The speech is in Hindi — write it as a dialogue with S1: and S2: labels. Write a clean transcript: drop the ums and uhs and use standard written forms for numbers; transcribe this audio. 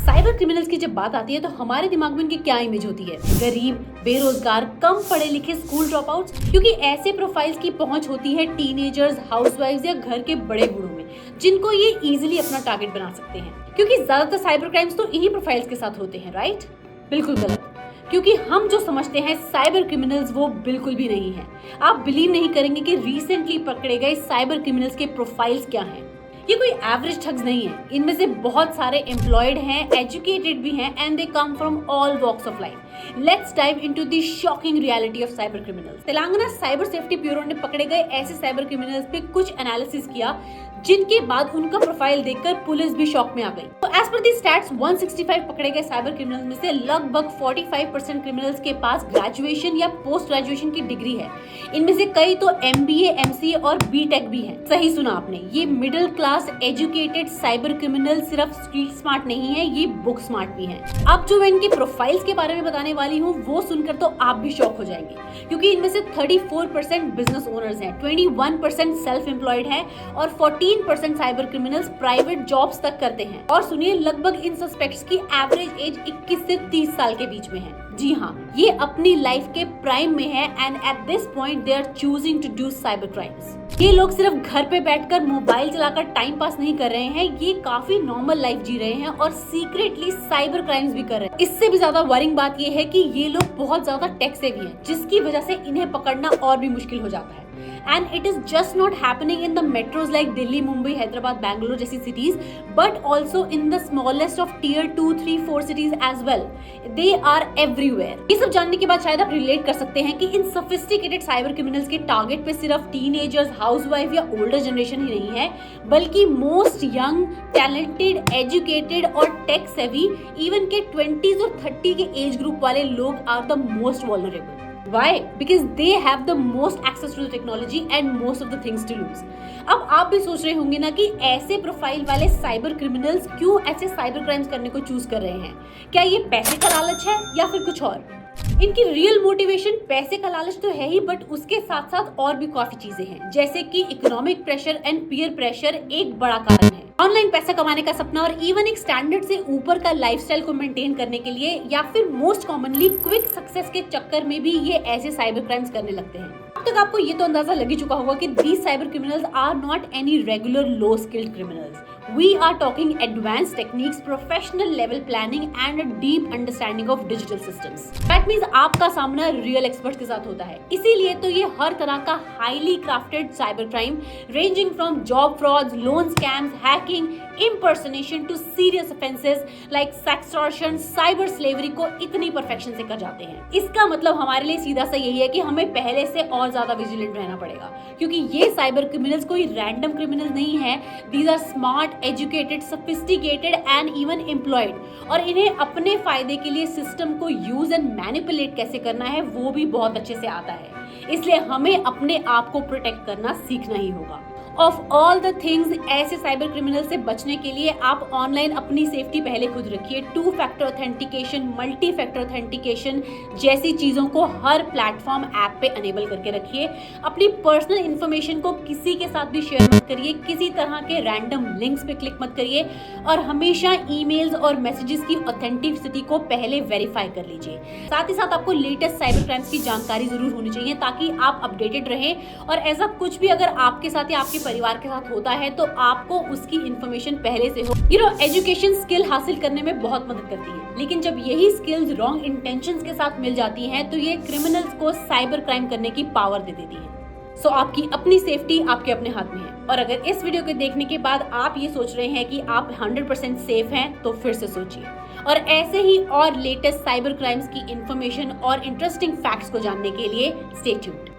S1: साइबर क्रिमिनल्स की जब बात आती है तो हमारे दिमाग में उनकी क्या इमेज होती है? गरीब, बेरोजगार, कम पढ़े लिखे स्कूल ड्रॉप आउट्स, क्योंकि ऐसे प्रोफाइल्स की पहुंच होती है टीनेजर्स, हाउसवाइफ्स या घर के बड़े बूढ़ों में, जिनको ये इजीली अपना टारगेट बना सकते हैं। क्योंकि ज्यादातर साइबर क्राइम्स तो इन्हीं प्रोफाइल्स के साथ होते हैं, राइट? बिल्कुल गलत। क्योंकि हम जो समझते हैं साइबर क्रिमिनल्स वो बिल्कुल भी नहीं है। आप बिलीव नहीं करेंगे कि रिसेंटली पकड़े गए साइबर क्रिमिनल्स के प्रोफाइल्स क्या हैं। ये कोई एवरेज ठग्स नहीं है। इनमें से बहुत सारे एम्प्लॉयड हैं, एजुकेटेड भी हैं and they come from all walks of life. Let's dive into the shocking reality of cyber criminals. Telangana cyber safety bureau ने पकड़े गए ऐसे साइबर क्रिमिनल्स पे कुछ एनालिसिस किया, जिनके बाद उनका प्रोफाइल देखकर पुलिस भी शॉक में आ गई। तो एज पर दी स्टैट्स 165 पकड़े गए साइबर क्रिमिनल्स में से लगभग 45% क्रिमिनल्स के पास ग्रेजुएशन या पोस्ट ग्रेजुएशन की डिग्री है। इनमें से कई तो MBA, MCA और BTech भी हैं। सही सुना आपने, ये middle class educated cyber criminal सिर्फ स्ट्रीट स्मार्ट नहीं है, ये बुक स्मार्ट भी हैं। अब जो मैं इनके प्रोफाइल्स के बारे में बताने वाली हूँ वो सुनकर तो आप भी शॉक हो जाएंगे, क्योंकि इनमें से 34% बिजनेस ओनर्स हैं, 21% सेल्फ एम्प्लॉयड हैं और 14% साइबर क्रिमिनल्स प्राइवेट जॉब्स तक करते हैं। और सुनिए, लगभग इन सस्पेक्ट्स की एवरेज एज 21 से 30 साल के बीच में है। जी हाँ, ये अपनी लाइफ के प्राइम में है and at this point they are choosing to do cyber crimes. ये लोग सिर्फ घर पे बैठकर मोबाइल चलाकर टाइम पास नहीं कर रहे हैं, ये काफी नॉर्मल लाइफ जी रहे हैं और सीक्रेटली साइबर क्राइम्स भी कर रहे हैं। इससे भी ज्यादा वरिंग बात ये है कि ये लोग बहुत ज्यादा टेक सेवी हैं, जिसकी वजह से इन्हें पकड़ना और भी मुश्किल हो जाता है। And it is just not happening in the metros like Delhi, Mumbai, Hyderabad, Bangalore जैसी cities, but also in the smallest of tier 2, 3, 4 cities as well. They are everywhere. ये सब जानने के बाद शायद आप रिलेट कर सकते हैं कि इन sophisticated साइबर क्रिमिनल्स के टारगेट पे सिर्फ टीनेजर्स, हाउसवाइफ या ओल्डर जनरेशन ही नहीं है, बल्कि मोस्ट यंग, टैलेंटेड, एजुकेटेड और टेक सेवी, इवन के 20s और 30 के एज ग्रुप वाले लोग are the most vulnerable. Why? Because they have the most access to the technology and most of the things to lose. अब आप भी सोच रहे होंगे ना कि ऐसे प्रोफाइल वाले साइबर क्रिमिनल्स क्यों ऐसे साइबर क्राइम्स करने को चूज कर रहे हैं? क्या ये पैसे का लालच है या फिर कुछ और? इनकी रियल मोटिवेशन पैसे का लालच तो है ही, बट उसके साथ साथ और भी काफी चीजें हैं, जैसे कि economic pressure and peer pressure एक बड़ा कारण है। ऑनलाइन पैसा कमाने का सपना और इवन एक स्टैंडर्ड से ऊपर का लाइफस्टाइल को मेंटेन करने के लिए, या फिर मोस्ट कॉमनली क्विक सक्सेस के चक्कर में भी ये ऐसे साइबर क्राइम्स करने लगते हैं। अब तक आपको ये तो अंदाजा लग ही चुका होगा कि these cyber criminals are not any regular low skilled criminals. We are talking advanced techniques, professional level planning and a deep understanding of digital systems. That means आपका सामना रियल एक्सपर्ट्स के साथ होता है। इसीलिए तो ये हर तरह का highly crafted cyber crime, ranging from job frauds, loan scams, hacking, impersonation to serious offenses like sextortion, cyber slavery को इतनी परफेक्शन से कर जाते हैं। इसका मतलब हमारे लिए सीधा सा यही है कि हमें पहले से और ज्यादा विजिलेंट रहना पड़ेगा, क्योंकि ये साइबर क्रिमिनल्स कोई रैंडम क्रिमिनल नहीं है। These are smart, educated, sophisticated and even employed, और इन्हें अपने फायदे के लिए सिस्टम को यूज एंड मैनिपुलेट कैसे करना है वो भी बहुत अच्छे से आता है। इसलिए हमें अपने आप को प्रोटेक्ट करना सीखना ही होगा। ऑफ ऑल द थिंग्स, ऐसे साइबर क्रिमिनल से बचने के लिए आप ऑनलाइन अपनी सेफ्टी पहले खुद रखिए। 2 factor authentication, multi factor authentication जैसी चीजों को हर प्लेटफॉर्म ऐप पे अनेबल करके रखिए। अपनी पर्सनल इंफॉर्मेशन को किसी के साथ भी शेयर मत करिए, किसी तरह के रैंडम लिंक्स पे क्लिक मत करिए, और हमेशा ईमेल्स और मैसेजेस की ऑथेंटिसिटी को पहले वेरीफाई कर लीजिए। साथ ही साथ आपको लेटेस्ट साइबर क्राइम्स की जानकारी जरूर होनी चाहिए, ताकि आप अपडेटेड रहें, और ऐसा कुछ भी अगर आपके साथ या आपके परिवार के साथ होता है तो आपको उसकी इंफॉर्मेशन पहले से हो। एजुकेशन स्किल हासिल करने में बहुत मदद करती है, लेकिन जब यही स्किल्स रॉन्ग इंटेंशंस के साथ मिल जाती हैं तो ये क्रिमिनल्स को साइबर क्राइम करने की पावर दे देती है। सो आपकी अपनी सेफ्टी आपके अपने हाथ में है। और अगर इस वीडियो को देखने के बाद आप ये सोच रहे हैं कि आप 100% सेफ हैं, तो फिर से सोचिए। और ऐसे ही और लेटेस्ट साइबर क्राइम्स की इंफॉर्मेशन और इंटरेस्टिंग फैक्ट्स को जानने के लिए स्टे ट्यून्ड।